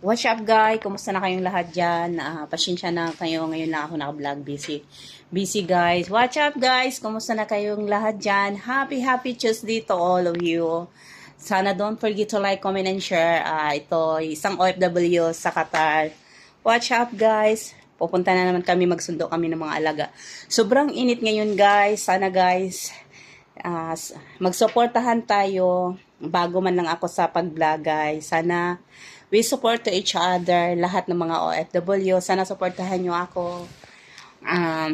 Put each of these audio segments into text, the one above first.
What's up guys? Kumusta na kayong lahat dyan? Pasensya na kayo. Ngayon lang ako naka-vlog. Busy guys. What's up guys? Kumusta na kayong lahat dyan? Happy Tuesday to all of you. Sana don't forget to like, comment, and share. Ito, isang OFW sa Qatar. What's up guys? Pupunta na naman kami. Magsundo kami ng mga alaga. Sobrang init ngayon guys. Sana guys, magsuportahan tayo. Bago man lang ako sa pag-vlog guys. Sana we support to each other, lahat ng mga OFW. Sana supportahan nyo ako.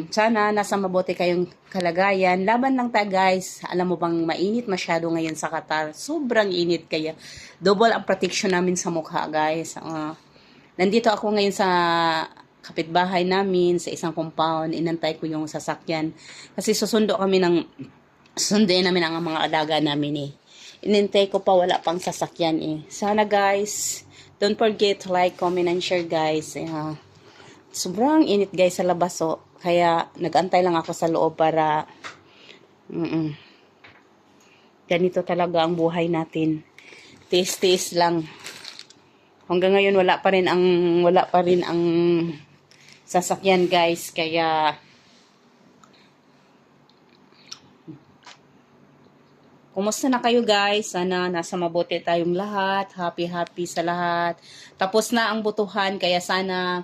Sana nasa mabuti kayong kalagayan. Laban lang ta guys. Alam mo bang mainit masyado ngayon sa Qatar? Sobrang init kaya double ang protection namin sa mukha guys. Nandito ako ngayon sa kapitbahay namin sa isang compound. Inantay ko yung sasakyan. Kasi susundin namin ang mga alaga namin eh. Inintay ko pa, wala pang sasakyan eh. Sana guys, don't forget to like, comment, and share guys. Sobrang init guys sa labas oh. Kaya nag-antay lang ako sa loob para ganito talaga ang buhay natin. Tiis lang. Hanggang ngayon wala pa rin ang sasakyan guys. Kaya kumusta na kayo guys? Sana nasa mabuti tayong lahat. Happy sa lahat. Tapos na ang butuhan. Kaya sana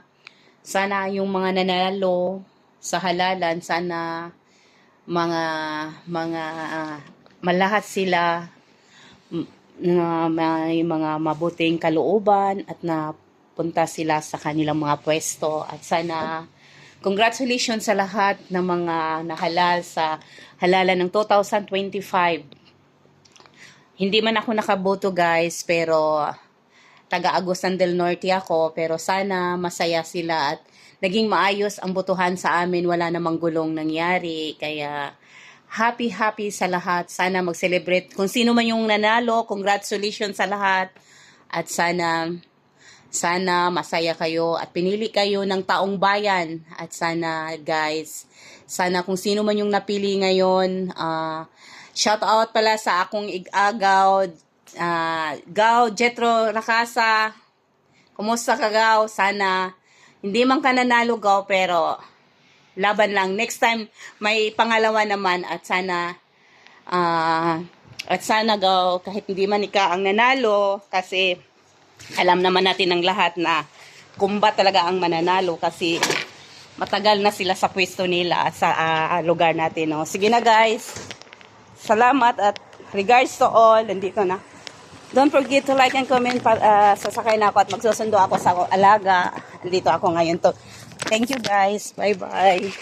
yung mga nanalo sa halalan, sana malahat sila na may mga mabuting kalooban at napunta sila sa kanilang mga pwesto. At sana congratulations sa lahat ng mga nahalal sa halalan ng 2025. Hindi man ako nakaboto guys, pero taga Agusan del Norte ako, pero sana masaya sila at naging maayos ang botohan sa amin, wala namang gulong nangyari. Kaya happy sa lahat. Sana mag-celebrate. Kung sino man yung nanalo, congratulations sa lahat. At sana masaya kayo at pinili kayo ng taong bayan. At sana guys, sana kung sino man yung napili ngayon, shout out pala sa akong igagaw, Gaw Jetro Rakasa. Kumusta ka Gaw? Sana hindi man ka nanalo Gaw, pero laban lang. Next time may pangalawa naman at sana Gaw, kahit hindi man ika ang nanalo, kasi alam naman natin ng lahat na kumba talaga ang mananalo kasi matagal na sila sa pwesto nila sa lugar natin. No? Sige na guys. Salamat at regards to all. Nandito na. Don't forget to like and comment. Sasakay na ako at magsusundo ako sa alaga. Nandito ako ngayon to. Thank you guys. Bye-bye.